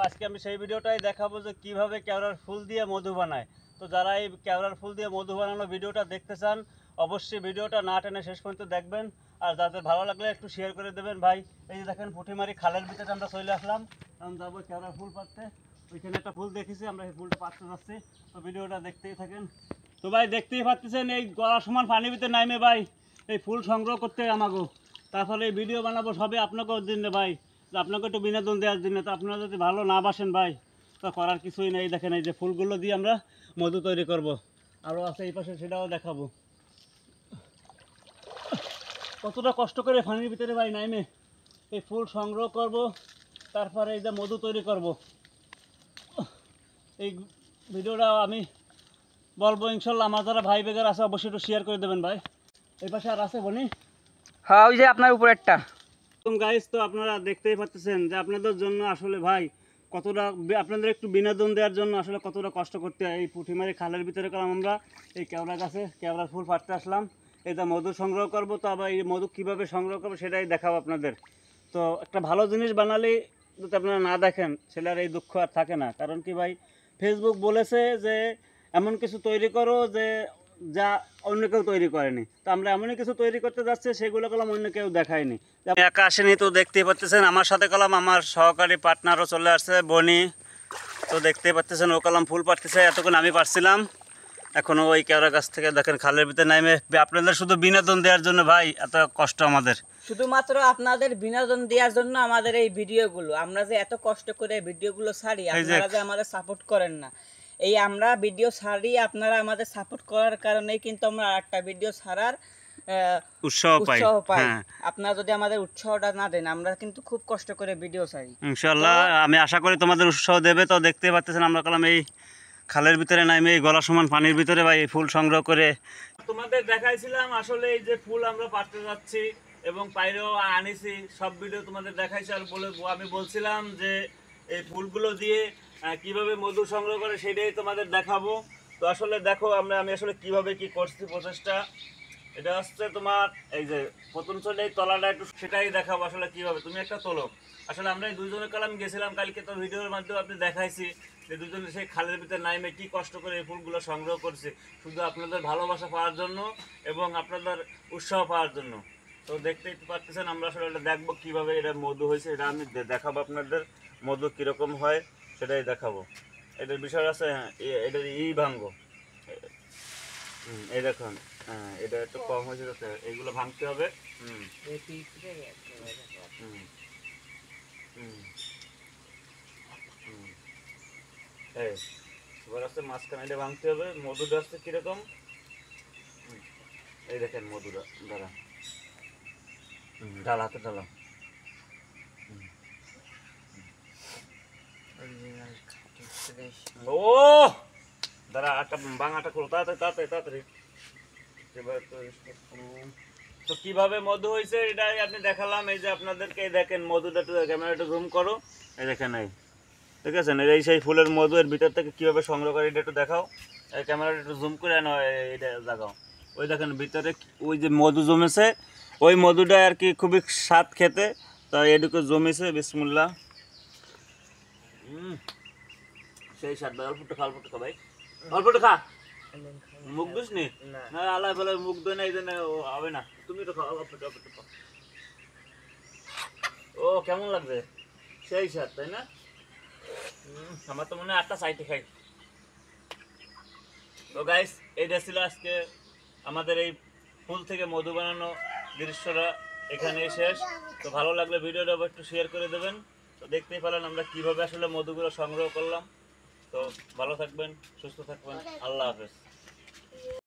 আজকে আমি সেই ভিডিওটাই দেখাবো যে কীভাবে কেওড়ার ফুল দিয়ে মধু বানায়। তো যারা এই কেওড়ার ফুল দিয়ে মধু বানানো ভিডিওটা দেখতে চান অবশ্যই ভিডিওটা না টেনে শেষ পর্যন্ত দেখবেন, আর যাদের ভালো লাগলে একটু শেয়ার করে দেবেন ভাই। এই যে দেখেন পুঁটিমারি খালের ভিতরে আমরা চলে আসলাম, কারণ যাবো কেওড়ার ফুল পাড়তে। ওইখানে একটা ফুল দেখেছি, আমরা এই ফুলটা পাড়তে যাচ্ছি, তো ভিডিওটা দেখতেই থাকেন। তো ভাই দেখতেই পাচ্ছেন এই গলার সমান পানির ভিতরে নামে ভাই এই ফুল সংগ্রহ করতে আমাগো, তারপরে এই ভিডিও বানাবো সবই আপনাকেও দিন ভাই, যে আপনাকে একটু বিনোদন দেওয়ার জন্য। তো আপনারা যদি ভালো না বাসেন ভাই তো করার কিছুই নেই। দেখেন এই যে ফুলগুলো দিয়ে আমরা মধু তৈরি করব, আরও আছে এই পাশে, সেটাও দেখাবো। কতটা কষ্ট করে পানির ভিতরে ভাই নাইমে এই ফুল সংগ্রহ করব, তারপরে এই যে মধু তৈরি করব। এই ভিডিওটা আমি বলবো ইনশাল্লাহ, আমার যারা ভাই বেগার আছে অবশ্যই একটু শেয়ার করে দেবেন ভাই। এই পাশে আর আছে বনি? হ্যাঁ, ওই যে আপনার উপরেরটা। গাইস, তো আপনারা দেখতেই পাচ্ছেন যে আপনাদের জন্য আসলে ভাই কতটা, আপনাদের একটু বিনোদন দেওয়ার জন্য আসলে কতটা কষ্ট করতে হয়। এই পুঁটিমারি খালের ভিতরে করলাম আমরা এই কেওড়া গাছে কেওড়ার ফুল পাড়তে আসলাম, এটা মধু সংগ্রহ করব। তো আবার এই মধু কীভাবে সংগ্রহ করবো সেটাই দেখাবো আপনাদের। তো একটা ভালো জিনিস বানালেই যদি আপনারা না দেখেন সেটার এই দুঃখ আর থাকে না। কারণ কি ভাই, ফেসবুক বলেছে যে এমন কিছু তৈরি করো যে যা অন্য কেউ তৈরি করেনি। তো আমরা এমনই কিছু তৈরি করতে যাচ্ছি, সেগুলো কলম অন্য কেউ দেখায়নি। আমি একা আসেনি, তো দেখতেই পাচ্ছেন আমার সাথে কলম আমার সহকারী পার্টনারও চলে আসছে বনি। তো দেখতেই পাচ্ছেন ও কলম ফুল পাড়তেছে, এতক্ষণ আমি পারছিলাম। এখনও ওই কেওড়া গাছ থেকে দেখেন খালের ভিতরে নামে আপনাদের শুধু বিনোদন দেওয়ার জন্য ভাই এত কষ্ট আমাদের। শুধুমাত্র আপনাদের বিনোদন দেওয়ার জন্য আমাদের এই ভিডিওগুলো, আমরা যে এত কষ্ট করে ভিডিওগুলো ছাড়ি, আপনারা যে আমাদের সাপোর্ট করেন না। এই আমরা ভিডিও ছাড়ি, আপনারা আমাদের সাপোর্ট করার কারণেই কিন্তু আমরা আরেকটা ভিডিও ছাড়ার উৎসাহ পাই। আপনারা যদি আমাদের উৎসাহটা না দেন, আমরা কিন্তু খুব কষ্ট করে ভিডিও ছাড়ি। ইনশাআল্লাহ আমি আশা করি তোমাদের উৎসাহ দেবে। তো দেখতে পাচ্ছেন আমরা কলাম এই খালের ভিতরে নামে এই গলা সমান পানির ভিতরে ভাই এই ফুল সংগ্রহ করে তোমাদের দেখাইছিলাম। আসলে এই যে ফুল আমরা পাড়তে যাচ্ছি এবং পাইরেও আনিছি, সব ভিডিও তোমাদের দেখাইছি। আর আমি বলছিলাম যে এই ফুলগুলো দিয়ে কিভাবে মধু সংগ্রহ করে সেটাই তোমাদের দেখাবো। তো আসলে দেখো আমি আসলে কিভাবে কি করছি প্রচেষ্টা। এটা হচ্ছে তোমার এই যে প্রথম চলে এই তলাটা একটু, সেটাই দেখাবো আসলে কিভাবে। তুমি একটা তোলো। আসলে আমরা এই দুজনে কালাম গেছিলাম কালকে, তো ভিডিওর মাধ্যমে আপনি দেখাইছি যে দুজনে সেই খালের ভিতরে নাইমে কি কষ্ট করে এই ফুলগুলো সংগ্রহ করছে, শুধু আপনাদের ভালোবাসা পাওয়ার জন্য এবং আপনাদের উৎসাহ পাওয়ার জন্য। তো দেখতেই পাচ্ছেন আমরা আসলে এটা দেখবো কীভাবে এটা মধু হয়েছে, এটা আমি দেখাবো আপনাদের। মধু কীরকম হয় সেটাই দেখাবো। এটার বিষয় আছে, হ্যাঁ এটার ভাঙ্গো, এই দেখুন। হ্যাঁ, এটা একটু কম হয়েছে, যাতে এইগুলো ভাঙতে হবে। এবার আসছে মাঝখানে এটা ভাঙতে হবে। মধুটা আসছে কিরকম, এই দেখেন মধুটা দাঁড়া, ঢালা হাতে ঢালা। ও দাঁড়া, একটা ভাঙাটা করো তাড়াতাড়ি তাড়াতাড়ি তাড়াতাড়ি। তো কিভাবে মধু হয়েছে এটাই আপনি দেখালাম। এই যে আপনাদেরকে দেখেন মধুটা, একটু ক্যামেরাটা জুম করো, এই দেখেন এই ঠিক আছে না, এই সেই ফুলের মধু এর ভিতর থেকে কীভাবে সংগ্রহ করে এটা একটু দেখাও। এই ক্যামেরাটা একটু জুম করে আনো, এটা দেখাও। ওই দেখেন ভিতরে ওই যে মধু জমেছে, ওই মধুটা আর কি খুবই স্বাদ খেতে। তো এটুকু জমেছে, বিসমিল্লাহ। সেই স্বাদ ভাই, অল্পটা খা, অল্পটা খা ভাই, অল্পটা খা। মুখ দিস নি না, আল্লাহ বলে মুখ দই না, এই জন্য হবে না। তুমি তো খাও, অল্পটা অল্পটা খাও। ও কেমন লাগবে, সেই স্বাদ তাই না? আমার তো মনে হয় একটা সাইডে খাই। তো গাইস, এইটা ছিল আজকে আমাদের এই ফুল থেকে মধু বানানো দৃশ্যটা এখানেই শেষ। তো ভালো লাগলে ভিডিওটা একটু শেয়ার করে দেবেন। তো দেখতেই পেলেন আমরা কিভাবে আসলে মধুগুলো সংগ্রহ করলাম। তো ভালো থাকবেন, সুস্থ থাকবেন, আল্লাহ হাফেজ।